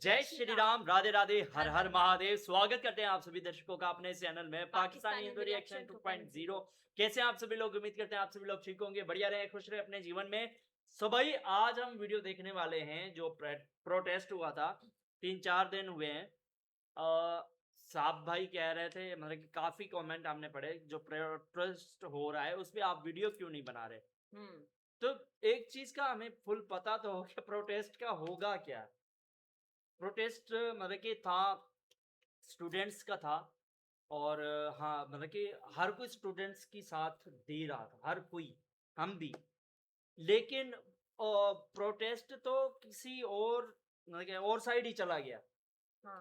जय श्री राम, राधे राधे, हर हर महादेव। स्वागत करते हैं आप सभी दर्शकों का अपने चैनल में पाकिस्तानी हिंदू रिएक्शन 2.0। कैसे हैं आप सभी लोग? उम्मीद करते हैं आप सभी लोग ठीक होंगे, बढ़िया रहे, खुश रहे अपने जीवन में। सो भाई, आज हम वीडियो देखने वाले हैं जो प्रोटेस्ट हुआ था। 3-4 दिन हुए हैं। साहब भाई कह रहे थे, मतलब कि काफी कमेंट हमने पढ़े, जो प्रोटेस्ट हो रहा है उस पर आप वीडियो क्यों नहीं बना रहे। तो एक चीज का हमें फुल पता तो हो कि प्रोटेस्ट का होगा क्या। प्रोटेस्ट मतलब कि था, स्टूडेंट्स का था। और हाँ, मतलब कि हर कोई स्टूडेंट्स की साथ दे रहा था, हर कोई, हम भी। लेकिन प्रोटेस्ट तो किसी और, मतलब कि और साइड ही चला गया। हाँ।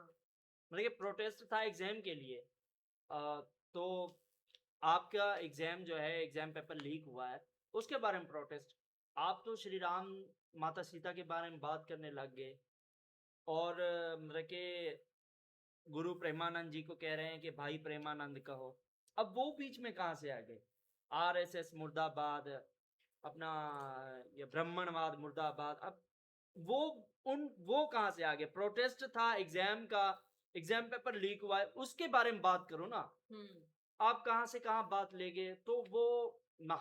मतलब कि प्रोटेस्ट था एग्जाम के लिए। तो आपका एग्जाम जो है, एग्जाम पेपर लीक हुआ है, उसके बारे में प्रोटेस्ट। आप तो श्री राम माता सीता के बारे में बात करने लग गए। और मतलब कि गुरु प्रेमानंद जी को कह रहे हैं कि भाई प्रेमानंद कहो। अब वो बीच में कहाँ से आ गए? आरएसएस मुर्दाबाद, अपना ये ब्राह्मणवाद मुर्दाबाद। अब वो वो कहाँ से आ गए? प्रोटेस्ट था एग्जाम का, एग्जाम पेपर लीक हुआ है, उसके बारे में बात करो ना। आप कहाँ से कहाँ बात ले गए? तो वो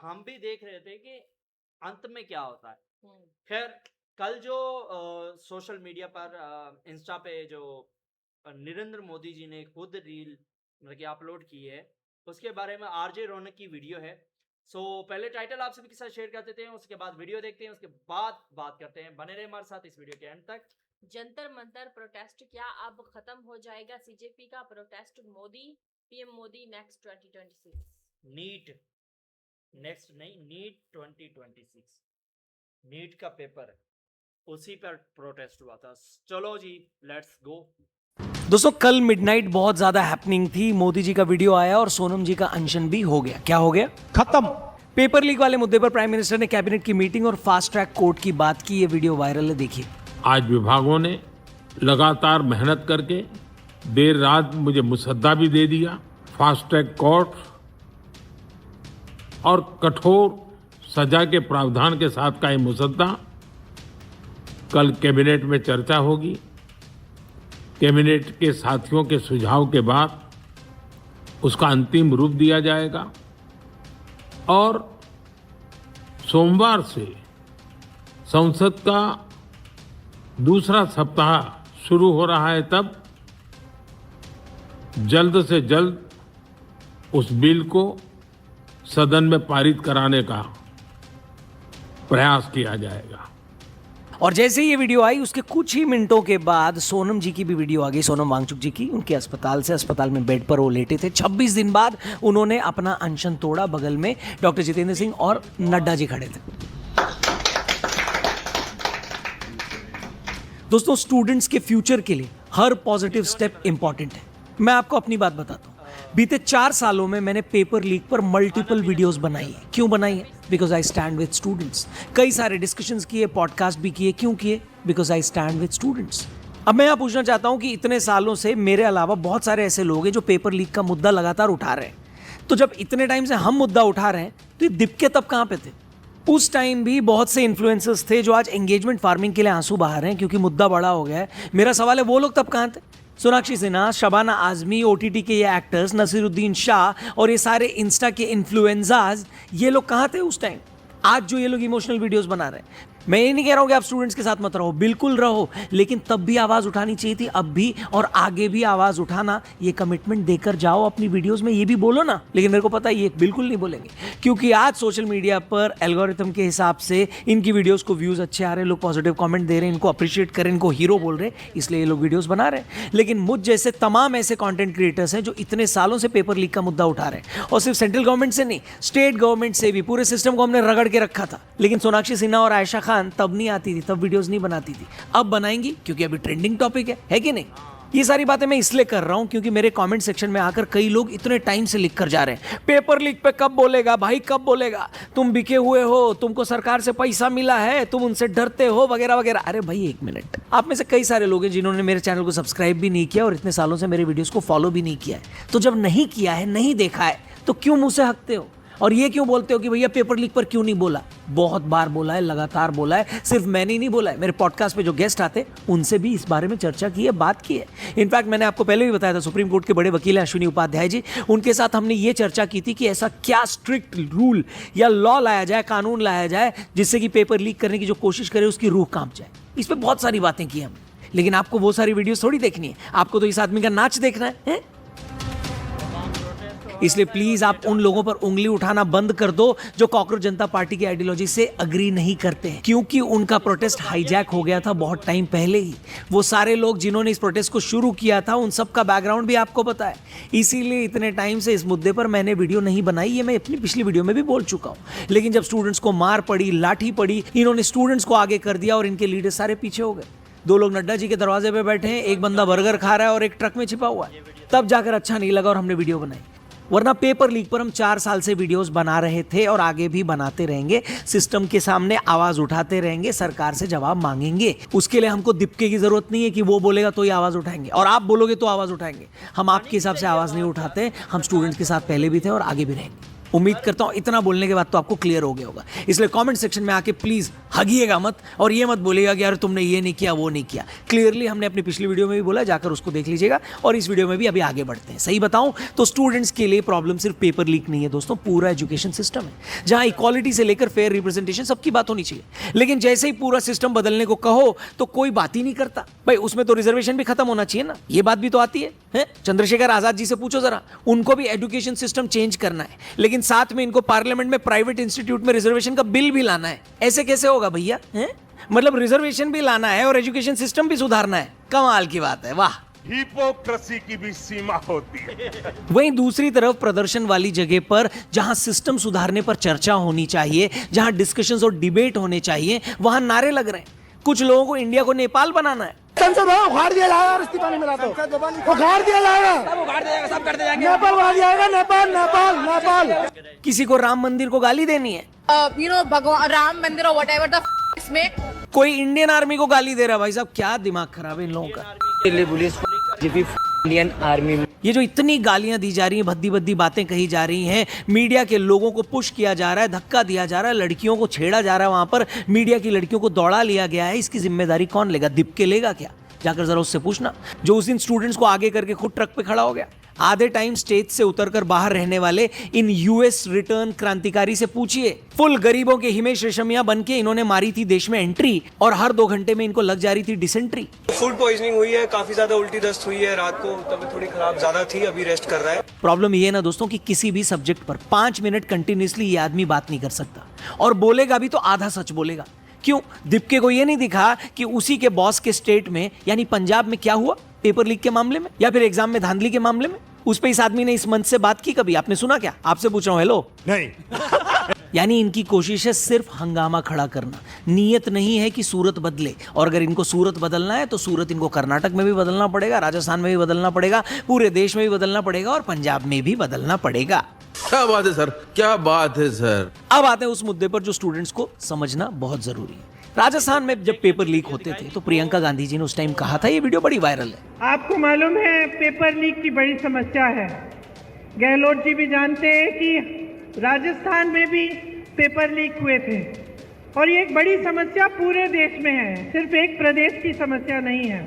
हम भी देख रहे थे कि अंत में क्या होता है। खैर, कल जो सोशल मीडिया पर इंस्टा पे जो नरेंद्र मोदी जी ने खुद रील मतलब कि अपलोड की है, उसके बारे में आरजे रौनक की वीडियो है। सो पहले टाइटल आप सभी के साथ शेयर कर देते हैं, उसके बाद वीडियो देखते हैं, उसके बाद बात करते हैं। बने रहे हमारे साथ इस वीडियो के एंड तक। जंतर मंतर प्रोटेस्ट क्या अब खत्म हो जाएगा? सीजेपी का protest, Modi PM Modi next 2026। NEET next नहीं, नीट 2026, नीट का पेपर, उसी पर प्रोटेस्ट हुआ था। चलो जी, लेट्स गो। दोस्तों, कल मिडनाइट बहुत ज्यादा हैपनिंग थी। मोदी जी का वीडियो आया और सोनम जी का अनशन भी हो गया। क्या हो गया? खत्म। पेपर लीक वाले मुद्दे पर प्राइम मिनिस्टर ने कैबिनेट की मीटिंग और फास्ट ट्रैक कोर्ट की बात की। ये वीडियो वायरल है, देखिए। आज विभागों ने लगातार मेहनत करके देर रात मुझे मुसद्दा भी दे दिया। फास्ट ट्रैक कोर्ट और कठोर सजा के प्रावधान के साथ का ये मुसद्दा कल कैबिनेट में चर्चा होगी। कैबिनेट के साथियों के सुझाव के बाद उसका अंतिम रूप दिया जाएगा और सोमवार से संसद का दूसरा सप्ताह शुरू हो रहा है। तब जल्द से जल्द उस बिल को सदन में पारित कराने का प्रयास किया जाएगा। और जैसे ही ये वीडियो आई, उसके कुछ ही मिनटों के बाद सोनम जी की भी वीडियो आ गई, सोनम वांगचुक जी की। उनके अस्पताल में बेड पर वो लेटे थे। 26 दिन बाद उन्होंने अपना अनशन तोड़ा। बगल में डॉक्टर जितेंद्र सिंह और नड्डा जी खड़े थे। दोस्तों, स्टूडेंट्स के फ्यूचर के लिए हर पॉजिटिव स्टेप इंपॉर्टेंट है। मैं आपको अपनी बात बताता हूँ। बीते 4 सालों में मैंने पेपर लीक पर मल्टीपल वीडियोस बनाई है। क्यों बनाई है? Because I stand with students. कई सारे डिस्कशंस किए, पॉडकास्ट भी किए। क्यों किए? Because I stand with students. अब मैं यहाँ पूछना चाहता हूँ कि इतने सालों से मेरे अलावा बहुत सारे ऐसे लोग हैं जो पेपर लीक का मुद्दा लगातार उठा रहे हैं। तो जब इतने टाइम से हम मुद्दा उठा रहे हैं, तो ये दिक्कत तब कहाँ पे थे? उस टाइम भी बहुत से इन्फ्लुएंसर्स थे जो आज एंगेजमेंट फार्मिंग के लिए आंसू बहा रहे हैं क्योंकि मुद्दा बड़ा हो गया है। मेरा सवाल है, वो लोग तब कहाँ थे? सोनाक्षी सिन्हा, शबाना आजमी, ओटीटी के ये एक्टर्स, नसीरुद्दीन शाह और ये सारे इंस्टा के इन्फ्लुएंसर्स, ये लोग कहाँ थे उस टाइम? आज जो ये लोग इमोशनल वीडियोस बना रहे हैं, मैं ये नहीं कह रहा हूँ कि आप स्टूडेंट्स के साथ मत रहो, बिल्कुल रहो, लेकिन तब भी आवाज़ उठानी चाहिए थी, अब भी और आगे भी आवाज़ उठाना। ये कमिटमेंट देकर जाओ अपनी वीडियोस में, ये भी बोलो ना। लेकिन मेरे को पता है ये बिल्कुल नहीं बोलेंगे, क्योंकि आज सोशल मीडिया पर एल्गोरिथम के हिसाब से इनकी वीडियोस को व्यूज़ अच्छे आ रहे हैं, लोग पॉजिटिव कमेंट दे रहे हैं, इनको अप्रिशिएट करें, इनको हीरो बोल रहे हैं, इसलिए ये लोग वीडियोस बना रहे हैं। लेकिन मुझ जैसे तमाम ऐसे कॉन्टेंट क्रिएटर्स हैं जो इतने सालों से पेपर लीक का मुद्दा उठा रहे हैं, और सिर्फ सेंट्रल गवर्नमेंट से नहीं, स्टेट गवर्नमेंट से भी, पूरे सिस्टम को हमने रगड़ के रखा था। लेकिन सोनाक्षी सिन्हा और आयशा खान तब नहीं आती थी, तब वीडियोस नहीं बनाती थी। अब बनाएंगी क्योंकि अभी ट्रेंडिंग टॉपिक है कि नहीं? ये सारी बातें मैं इसलिए कर रहा हूं क्योंकि मेरे कमेंट सेक्शन में आकर कई लोग इतने टाइम से लिख कर जा रहे हैं, पेपर लीक पे कब बोलेगा भाई, कब बोलेगा? तुम बिके हुए हो, तुमको सरकार से पैसा मिला है, तुम उनसे डरते हो, वगैरह वगैरह। अरे भाई, एक मिनट। आप में से कई सारे लोग हैं जिन्होंने मेरे चैनल को सब्सक्राइब भी नहीं किया और इतने सालों से मेरे वीडियोस को फॉलो भी नहीं किया है। तो जब नहीं किया है, नहीं देखा है, तो क्यों मुंह से हकते हो? और ये क्यों बोलते हो कि भैया पेपर लीक पर क्यों नहीं बोला? बहुत बार बोला है, लगातार बोला है, सिर्फ मैंने ही नहीं बोला है, मेरे पॉडकास्ट पे जो गेस्ट आते उनसे भी इस बारे में चर्चा की है, बात की है। इनफैक्ट मैंने आपको पहले भी बताया था, सुप्रीम कोर्ट के बड़े वकील हैं अश्विनी उपाध्याय जी, उनके साथ हमने ये चर्चा की थी कि ऐसा क्या स्ट्रिक्ट रूल या लॉ लाया जाए, कानून लाया जाए, जिससे कि पेपर लीक करने की जो कोशिश करे उसकी रूह कांप जाए। इस पर बहुत सारी बातें की हमने, लेकिन आपको वो सारी वीडियोस थोड़ी देखनी है, आपको तो इस आदमी का नाच देखना है? इसलिए प्लीज आप उन लोगों पर उंगली उठाना बंद कर दो जो कॉकरोच जनता पार्टी की आइडियोलॉजी से अग्री नहीं करते हैं, क्योंकि उनका प्रोटेस्ट हाईजैक हो गया था बहुत टाइम पहले ही। वो सारे लोग जिन्होंने इस प्रोटेस्ट को शुरू किया था, उन सब का बैकग्राउंड भी आपको पता है। इसीलिए इतने टाइम से इस मुद्दे पर मैंने वीडियो नहीं बनाई, ये मैं अपनी पिछली वीडियो में भी बोल चुका हूं। लेकिन जब स्टूडेंट्स को मार पड़ी, लाठी पड़ी, इन्होंने स्टूडेंट्स को आगे कर दिया और इनके लीडर सारे पीछे हो गए। 2 लोग नड्डा जी के दरवाजे पे बैठे हैं, एक बंदा बर्गर खा रहा है और एक ट्रक में छिपा हुआ है। तब जाकर अच्छा नहीं लगा और हमने वीडियो बनाई, वरना पेपर लीक पर हम 4 साल से वीडियोस बना रहे थे और आगे भी बनाते रहेंगे। सिस्टम के सामने आवाज उठाते रहेंगे, सरकार से जवाब मांगेंगे। उसके लिए हमको दिपके की जरूरत नहीं है कि वो बोलेगा तो ही आवाज उठाएंगे और आप बोलोगे तो आवाज उठाएंगे। हम आपके हिसाब से आवाज नहीं उठाते, हम स्टूडेंट्स के साथ पहले भी थे और आगे भी रहेंगे। उम्मीद करता हूं इतना बोलने के बाद तो आपको क्लियर हो गया होगा। इसलिए कमेंट सेक्शन में आके प्लीज हगिएगा मत और ये मत बोलिएगा कि यार तुमने ये नहीं किया, वो नहीं किया। क्लियरली हमने अपनी पिछली वीडियो में भी बोला, जाकर उसको देख लीजिएगा। और इस वीडियो में भी अभी आगे बढ़ते हैं। सही बताऊं तो स्टूडेंट्स के लिए प्रॉब्लम सिर्फ पेपर लीक नहीं है दोस्तों, पूरा एजुकेशन सिस्टम है, जहां इक्वालिटी से लेकर फेयर रिप्रेजेंटेशन सबकी बात होनी चाहिए। लेकिन जैसे ही पूरा सिस्टम बदलने को कहो तो कोई बात ही नहीं करता। भाई उसमें तो रिजर्वेशन भी खत्म होना चाहिए ना, ये बात भी तो आती है? चंद्रशेखर आजाद जी से पूछो जरा, उनको भी एजुकेशन सिस्टम चेंज करना है, लेकिन साथ में इनको पार्लियामेंट में प्राइवेट इंस्टीट्यूट में रिजर्वेशन का बिल भी लाना है। ऐसे कैसे होगा भैया? मतलब रिजर्वेशन भी लाना है और एजुकेशन सिस्टम भी सुधारना है। कमाल की बात है, वाह। हिपोक्रेसी की भी सीमा होती है। वहीं दूसरी तरफ प्रदर्शन वाली जगह पर, जहां सिस्टम सुधारने पर चर्चा होनी चाहिए, जहां डिस्कशंस और डिबेट होने चाहिए, वहां नारे लग रहे हैं। कुछ लोगों को इंडिया को नेपाल बनाना है। संसद उखाड़ दिया जाएगा और इस्तीफा नहीं मिला तो उखाड़ दिया जाएगा, सब उखाड़ दिया जाएगा, सब करते जाएंगे। नेपाल उखाड़ जाएगा, नेपाल नेपाल नेपाल। किसी को राम मंदिर को गाली देनी है, भगवान राम मंदिर और व्हाटएवर द इसमें कोई इंडियन आर्मी को गाली दे रहा है। भाई साहब क्या दिमाग खराब है इन लोगों का। Delhi police Indian army. ये जो इतनी गालियां दी जा रही हैं, भद्दी भद्दी बातें कही जा रही हैं, मीडिया के लोगों को पुश किया जा रहा है, धक्का दिया जा रहा है, लड़कियों को छेड़ा जा रहा है, वहां पर मीडिया की लड़कियों को दौड़ा लिया गया है, इसकी जिम्मेदारी कौन लेगा? दिपके लेगा क्या? जाकर जरा उससे पूछना, जो उस दिन स्टूडेंट्स को आगे करके खुद ट्रक पे खड़ा हो गया। आधे टाइम स्टेज से उतरकर बाहर रहने वाले इन यूएस रिटर्न क्रांतिकारी से पूछिए। फुल गरीबों के हिमेश रेशमिया बन के इन्होंने मारी थी देश में एंट्री और हर 2 घंटे में इनको लग जा रही थी डिसेंट्री। फूड पॉइजनिंग हुई है, काफी ज्यादा उल्टी दस्त हुई है, रात को तबीयत थोड़ी खराब ज्यादा थी, अभी रेस्ट कर रहा है। प्रॉब्लम ये है ना दोस्तों कि किसी भी सब्जेक्ट पर 5 मिनट कंटिन्यूसली ये आदमी बात नहीं कर सकता, और बोलेगा भी तो आधा सच बोलेगा। क्यों? दिपके को ये नहीं दिखा कि उसी के बॉस के स्टेट में यानी पंजाब में क्या हुआ पेपर लीक के मामले में, या फिर एग्जाम में धांधली के मामले में? उस पे इस आदमी ने इस मंच से बात की कभी? आपने सुना क्या? आपसे पूछ रहा हूं, हेलो। नहीं। यानी इनकी कोशिश है सिर्फ हंगामा खड़ा करना, नीयत नहीं है कि सूरत बदले। और अगर इनको सूरत बदलना है तो सूरत इनको कर्नाटक में भी बदलना पड़ेगा, राजस्थान में भी बदलना पड़ेगा, पूरे देश में भी बदलना पड़ेगा और पंजाब में भी बदलना पड़ेगा। क्या बात है सर, क्या बात है सर। अब आते हैं उस मुद्दे पर जो स्टूडेंट्स को समझना बहुत जरूरी है। राजस्थान में जब पेपर लीक होते थे तो प्रियंका गांधी जी ने उस टाइम कहा था, ये वीडियो बड़ी वायरल है। आपको मालूम है पेपर लीक की बड़ी समस्या है। गहलोत जी भी जानते हैं कि राजस्थान में भी पेपर लीक हुए थे और ये एक बड़ी समस्या पूरे देश में है, सिर्फ एक प्रदेश की समस्या नहीं है।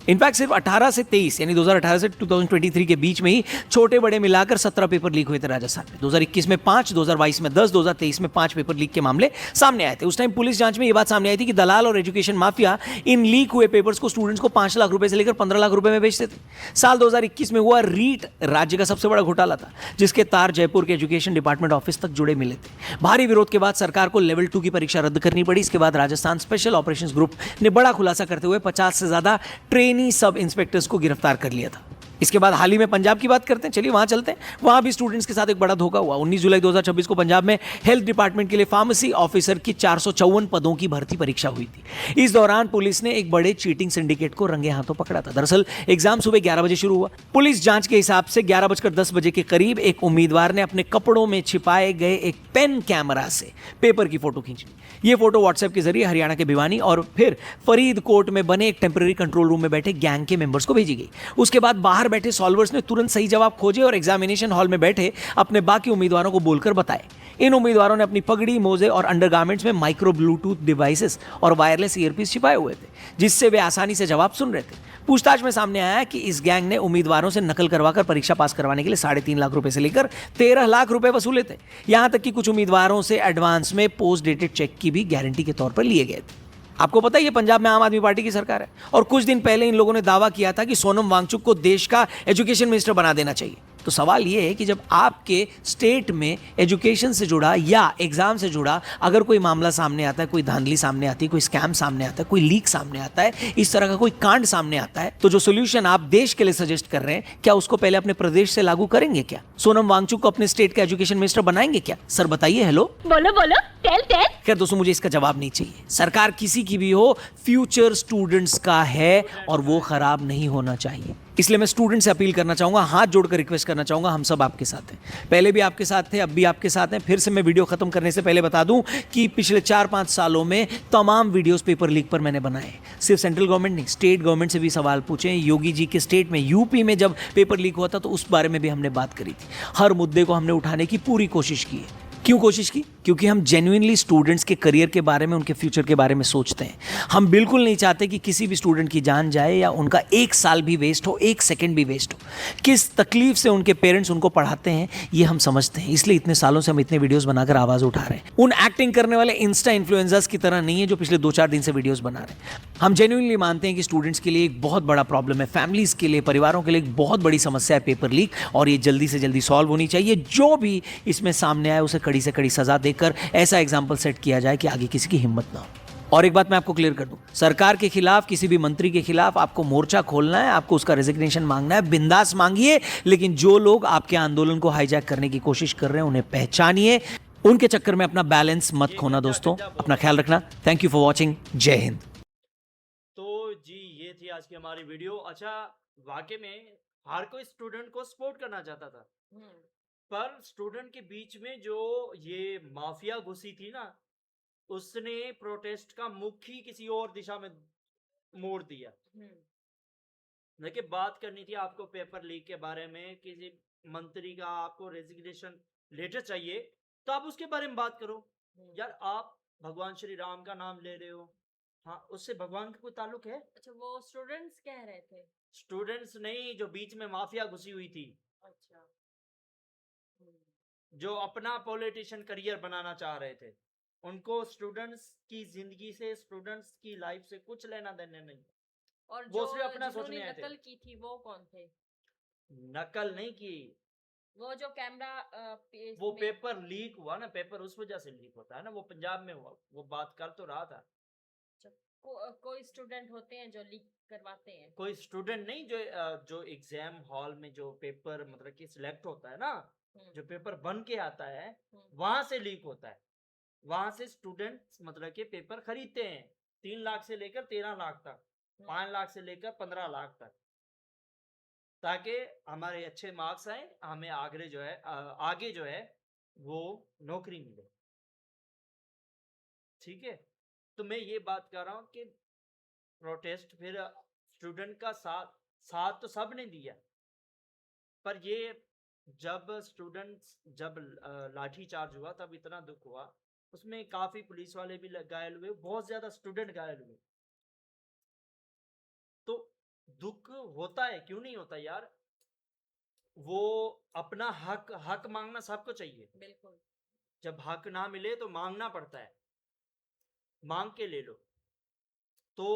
इनफैक्ट सिर्फ 18 से 23 यानी 2018 से 2023 के बीच में ही छोटे बड़े मिलाकर 17 पेपर लीक हुए थे राजस्थान में। 2021 में 5, 2022 में 10, 2023 में 5 पेपर लीक के मामले सामने आए थे। उस टाइम पुलिस जांच में ये बात सामने आई थी कि दलाल और एजुकेशन माफिया इन लीक हुए पेपर्स को स्टूडेंट्स को 5 लाख रुपए से लेकर 15 लाख रुपए में बेचते थे। साल 2021 में हुआ रीट राज्य का सबसे बड़ा घोटाला था, जिसके तार जयपुर के एजुकेशन डिपार्टमेंट ऑफिस तक जुड़े मिले थे। भारी विरोध के बाद सरकार को लेवल 2 की परीक्षा रद्द करनी पड़ी। इसके बाद राजस्थान स्पेशल ऑपरेशंस ग्रुप ने बड़ा खुलासा करते हुए 50 से ज्यादा ट्रेनी सब इंस्पेक्टर को गिरफ्तार कर लिया था। इसके बाद हाल ही में पंजाब की बात करते हैं, चलिए वहां चलते हैं। वहां भी स्टूडेंट्स के साथ एक बड़ा धोखा हुआ। 19 जुलाई 2026 को पंजाब में हेल्थ डिपार्टमेंट के लिए फार्मेसी ऑफिसर की 454 पदों की भर्ती परीक्षा हुई थी। इस दौरान पुलिस ने एक बड़े चीटिंग सिंडिकेट को रंगे हाथों पकड़ा था। दरअसल एग्जाम सुबह 11 बजे शुरू हुआ। पुलिस जांच के हिसाब से 11:10 बजे के करीब एक उम्मीदवार ने अपने कपड़ों में छिपाए गए एक पेन कैमरा से पेपर की फोटो खींची। ये फोटो व्हाट्सएप के जरिए हरियाणा के भिवानी और फिर फरीदकोट में बने एक टेम्पररी कंट्रोल रूम में बैठे गैंग के मेंबर्स को भेजी गई। उसके बाद बाहर बाहर बैठे सॉल्वर्स ने तुरंत सही जवाब खोजे और एग्जामिनेशन हॉल में बैठे अपने बाकी उम्मीदवारों को बोलकर बताए। इन उम्मीदवारों ने अपनी पगड़ी, मोजे और अंडरगारमेंट्स में माइक्रो ब्लूटूथ डिवाइसेस और वायरलेस ईयरपीस छिपाए हुए थे, जिससे वे आसानी से जवाब सुन रहे थे। पूछताछ में सामने आया कि इस गैंग ने उम्मीदवारों से नकल करवाकर परीक्षा पास करवाने के लिए 3.5 लाख रुपए से लेकर 13 लाख रुपए वसूले थे। यहां तक कि कुछ उम्मीदवारों से एडवांस में पोस्ट डेटेड चेक की भी गारंटी के तौर पर लिए गए थे। आपको पता है ये पंजाब में आम आदमी पार्टी की सरकार है और कुछ दिन पहले इन लोगों ने दावा किया था कि सोनम वांगचुक को देश का एजुकेशन मिनिस्टर बना देना चाहिए। तो सवाल ये है कि जब आपके स्टेट में एजुकेशन से जुड़ा या एग्जाम से जुड़ा अगर कोई मामला सामने आता है, कोई धांधली सामने आती है, कोई स्कैम सामने आता है, कोई लीक सामने आता है, इस तरह का कोई कांड सामने आता है, तो जो सोल्यूशन आप देश के लिए सजेस्ट कर रहे हैं, क्या उसको पहले अपने प्रदेश से लागू करेंगे? क्या सोनम वांगचुक को अपने स्टेट का एजुकेशन मिनिस्टर बनाएंगे क्या? सर बताइए। हेलो, बोलो बोलो, टेल टेल। खैर दोस्तों, मुझे इसका जवाब नहीं चाहिए। सरकार किसी की भी हो, फ्यूचर स्टूडेंट्स का है और वो खराब नहीं होना चाहिए। इसलिए मैं स्टूडेंट से अपील करना चाहूंगा, हाथ जोड़कर रिक्वेस्ट करना चाहूंगा, हम सब आपके साथ हैं। पहले भी आपके साथ थे, अब भी आपके साथ हैं। फिर से मैं वीडियो खत्म करने से पहले बता दूं कि पिछले 4-5 सालों में तमाम वीडियोस पेपर लीक पर मैंने बनाए। सिर्फ सेंट्रल गवर्नमेंट नहीं, स्टेट गवर्नमेंट से भी सवाल पूछे। योगी जी के स्टेट में, यूपी में जब पेपर लीक हुआ था तो उस बारे में भी हमने बात करी थी। हर मुद्दे को हमने उठाने की पूरी कोशिश की है। क्यों कोशिश की? क्योंकि हम जेन्युइनली स्टूडेंट्स के करियर के बारे में, उनके फ्यूचर के बारे में सोचते हैं। हम बिल्कुल नहीं चाहते कि किसी भी स्टूडेंट की जान जाए या उनका 1 साल भी वेस्ट हो, 1 सेकंड भी वेस्ट हो। किस तकलीफ से उनके पेरेंट्स उनको पढ़ाते हैं ये हम समझते हैं। इसलिए इतने सालों से हम इतने वीडियोस बनाकर आवाज उठा रहे हैं। उन एक्टिंग करने वाले इंस्टा इन्फ्लुएंसर्स की तरह नहीं है जो पिछले 2-4 दिन से वीडियोस बना रहे हैं। हम जेन्युइनली मानते हैं कि स्टूडेंट्स के लिए एक बहुत बड़ा प्रॉब्लम है, फैमिलीज के लिए, परिवारों के लिए एक बहुत बड़ी समस्या है पेपर लीक, और ये जल्दी से जल्दी सॉल्व होनी चाहिए। जो भी इसमें सामने आए उसे कड़ी से कड़ी सजा देकर ऐसा एग्जाम्पल सेट किया जाए कि आगे किसी की हिम्मत ना हो। और एक बात मैं आपको क्लियर कर दूं, सरकार के खिलाफ, किसी भी मंत्री के खिलाफ आपको मोर्चा खोलना है, आपको उसका रेजिग्नेशन मांगना है, बिंदास मांगिए। लेकिन जो लोग आपके आंदोलन को हाईजैक करने की कोशिश कर रहे हैं उन्हें पहचानिए। उनके चक्कर में अपना बैलेंस मत खोना दोस्तों। अपना ख्याल रखना। Thank you for watching. जय हिंद। तो जी, ये थी आज की हमारी वीडियो। अच्छा, वाकई में हर कोई स्टूडेंट को सपोर्ट करना चाहता था, पर स्टूडेंट के बीच में जो ये माफिया घुसी थी ना, उसने प्रोटेस्ट का मुख ही किसी और दिशा में मोड़ दिया। देखिए, बात करनी थी आपको पेपर लीक के बारे में, किसी मंत्री का आपको रेजिग्नेशन लेटर चाहिए तो आप उसके बारे में बात करो। यार, आप भगवान श्री राम का नाम ले रहे हो, हाँ, उससे भगवान का कोई ताल्लुक है? अच्छा, वो स्टूडेंट्स कह रहे थे? स्टूडेंट्स नहीं, जो बीच में माफिया घुसी हुई थी, अच्छा, जो अपना पॉलिटिशियन करियर बनाना चाह रहे थे, उनको स्टूडेंट्स की जिंदगी से, स्टूडेंट्स की लाइफ से कुछ लेना देना नहीं। और वो जो सिर्फ अपना जिन्होंने सोचने आए थे। नकल की थी वो कौन थे? नकल नहीं की, वो जो कैमरा वो पेपर लीक हुआ ना, पेपर उस वजह से लीक होता है ना, वो पंजाब में हुआ, वो बात कर तो रहा था। कोई स्टूडेंट होते हैं जो लीक करवाते हैं? कोई स्टूडेंट नहीं, जो एग्जाम हॉल में जो पेपर मतलब कि सिलेक्ट होता है ना, जो पेपर बन के आता है, वहां से लीक होता है। वहां से स्टूडेंट्स मतलब कि पेपर खरीदते हैं 3 लाख से लेकर 13 लाख तक, 5 लाख से लेकर 15 लाख तक, ताकि हमारे अच्छे मार्क्स आए, हमें आगे जो है वो नौकरी मिले। ठीक है, तो मैं ये बात कर रहा हूँ कि प्रोटेस्ट, फिर स्टूडेंट का साथ तो सब ने दिया, पर ये जब लाठी चार्ज हुआ तब इतना दुख हुआ। उसमें काफी पुलिस वाले भी घायल हुए, बहुत ज्यादा स्टूडेंट घायल हुए। तो दुख होता है, क्यों नहीं होता यार? वो अपना हक मांगना सबको चाहिए। बिल्कुल। जब हक ना मिले तो मांगना पड़ता है, मांग के ले लो। तो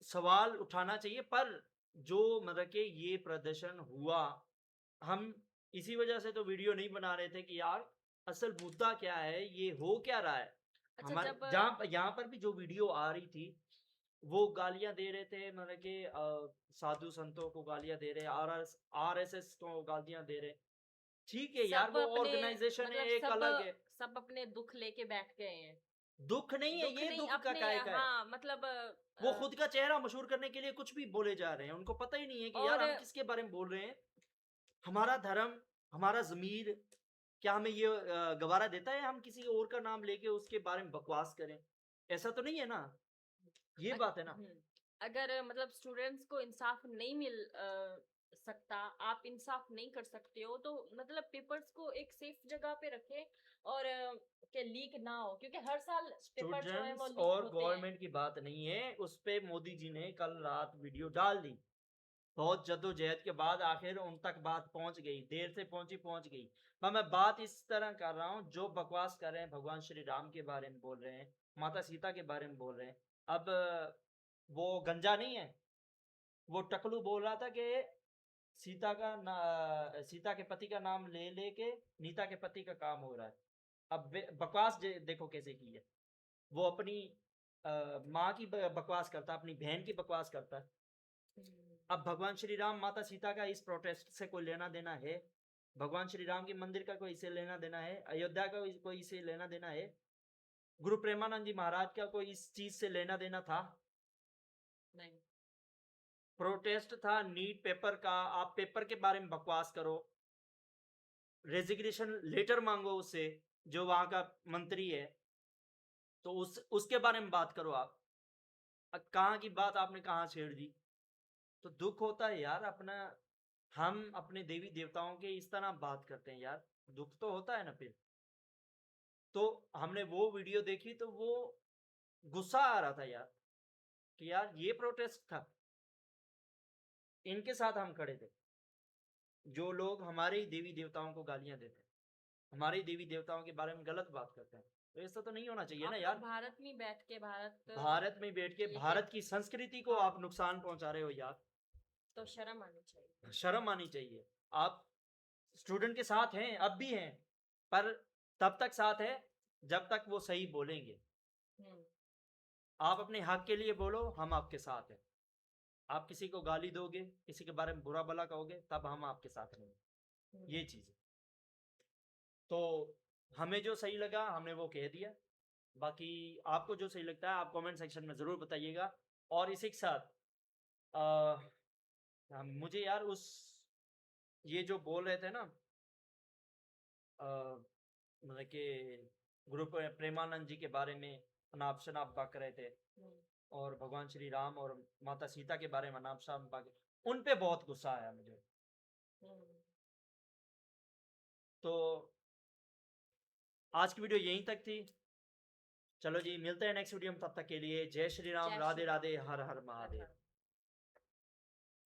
सवाल उठाना चाहिए, पर जो मतलब कि ये प्रदर्शन हुआ, हम इसी वजह से तो वीडियो नहीं बना रहे थे कि यार असल मुद्दा क्या है, ये हो क्या रहा है। अच्छा, हमारे यहाँ पर भी जो वीडियो आ रही थी, वो गालियां दे रहे थे, मतलब कि साधु संतों को गालियां दे रहे, आरएसएस को गालियां दे रहे। ठीक है यार, वो ऑर्गेनाइजेशन है, एक अलग है। सब अपने दुख लेके बैठ गए हैं। दुख नहीं है ये, दुख का क्या है? हाँ, मतलब वो खुद का चेहरा मशहूर करने के लिए कुछ भी बोले जा रहे हैं। उनको पता ही नहीं है कि यार हम किसके बारे में बोल रहे हैं। हमारा धर्म, हमारा ज़मीर क्या हमें ये गवारा देता है हम किसी और का नाम लेके उसके बारे में बकवास करें? ऐसा तो नहीं है ना, ये बात है ना। अगर मतलब स्टूडेंट्स को इंसाफ नहीं मिल सकता, आप इंसाफ नहीं कर सकते हो, तो मतलब पेपर्स को एक सेफ जगह पे रखें और के लीक ना हो, क्योंकि हर साल पेपर जो है वो स्टूडेंट्स लीक और होते हैं। गवर्नमेंट की बात नहीं है, उस पे मोदी जी ने कल रात वीडियो डाल दी। बहुत जद्दोजहद के बाद आखिर उन तक बात पहुंच गई, देर से पहुंच गई। पर मैं बात इस तरह कर रहा हूँ, जो बकवास कर रहे हैं भगवान श्री राम के बारे में बोल रहे हैं, माता सीता के बारे में बोल रहे हैं। अब वो गंजा नहीं है, वो टकलू बोल रहा था कि सीता के पति का नाम ले लेके नीता के पति का काम हो रहा है। अब बकवास देखो कैसे की है। वो अपनी माँ की बकवास करता, अपनी बहन की बकवास करता है। अब भगवान श्री राम माता सीता का इस प्रोटेस्ट से कोई लेना देना है? भगवान श्री राम के मंदिर का कोई इसे लेना देना है? अयोध्या का कोई इसे लेना देना है? गुरु प्रेमानंद जी महाराज का कोई इस चीज से लेना देना था? नहीं। प्रोटेस्ट था नीट पेपर का। आप पेपर के बारे में बकवास करो, रेजिग्नेशन लेटर मांगो उससे, जो वहां का मंत्री है, तो उसके बारे में बात करो। आप कहाँ की बात आपने कहाँ छेड़ दी? तो दुख होता है यार अपना, हम अपने देवी देवताओं के इस तरह बात करते हैं यार, दुख तो होता है ना। फिर तो हमने वो वीडियो देखी तो वो गुस्सा आ रहा था यार, कि यार ये प्रोटेस्ट था, इनके साथ हम खड़े थे, जो लोग हमारे ही देवी देवताओं को गालियां देते हैं, हमारे ही देवी देवताओं के बारे में गलत बात करते हैं। तो ऐसा तो नहीं होना चाहिए ना यार। भारत में बैठ के भारत की संस्कृति को आप नुकसान पहुंचा रहे हो यार, तो शर्म आनी चाहिए। शर्म आनी चाहिए। आप स्टूडेंट के साथ हैं, अब भी हैं, पर तब तक साथ है जब तक वो सही बोलेंगे। आप अपने हक के लिए बोलो, हम आपके साथ हैं। आप किसी को गाली दोगे, किसी के बारे में बुरा भला कहोगे, तब हम आपके साथ रहेंगे। ये चीज है। तो हमें जो सही लगा हमने वो कह दिया, बाकी आपको जो सही लगता है आप कमेंट सेक्शन में ज़रूर बताइएगा। और इसी के साथ मुझे यार ये जो बोल रहे थे ना, मतलब कि गुरु प्रेमानंद जी के बारे में अनाप शनाप बक रहे थे, और भगवान श्री राम और माता सीता के बारे में अनाप शनाप बक, उन पे बहुत गुस्सा आया मुझे। तो आज की वीडियो यहीं तक थी। चलो जी, मिलते हैं नेक्स्ट वीडियो में, तब तक के लिए जय श्री राम, राधे राधे, हर हर महादेव।